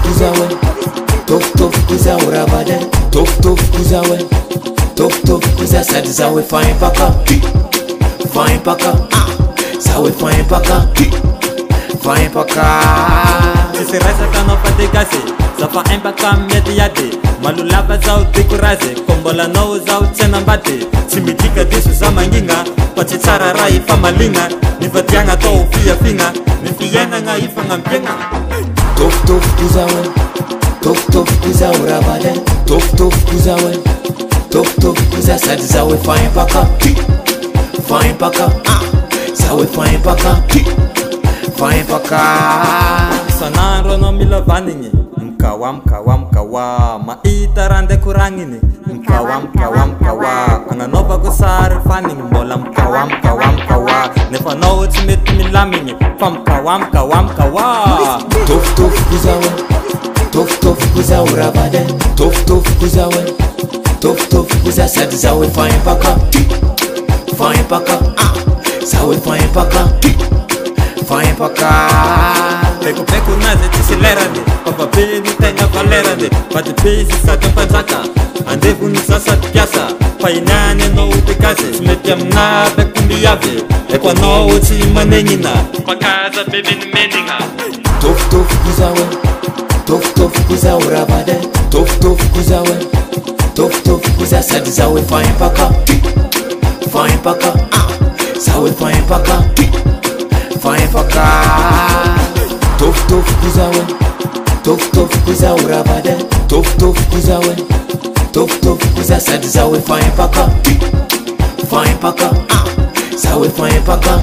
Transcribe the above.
kuzawe, tof kuza urabade, tof kuzawe, tof kuza sadizawe fine paka, sawe fine paka. Si rasa kano pati Gasy, safa impaka mediate, malulapa zao decourage, kombola no zao tsenambate, simidika diso za manginga, pati tsara ra ifa malinga, nifatianga to fia finga, nifiena nga ifa ngampenga. Tof kuzawe, tof kuza urabade, tof kuzawe, tof kuza sadizawe fine paka, sawe fine paka. Sanaro no milovanini, mkawa, maitarande kurangini, mkawa, anganova kusari fanning, mola mkawa, nefa no timit milamini, fam mkawa. Tof kuzawe, tof kuza urabade, tof kuzawe, tof kuza sadizawe fine paka, sawe fine paka. Peko naze tisilerande, papa peni tenga valerande, pati pesi sata panzaka, andevu ni sasa piasa, painane no utekase, smeti amna bekumbi yave, ekwa no uchi manenina, pakaza bebe ni meninga. Tof kuzawe, tof kuza urabade, tof kuzawe, tof kuza sadizawe fine paka, sawe fine paka. Tof kuzawe, tof kuza urabade, tof kuzawe, tof kuza sadizawe fine paka, sawe fine paka.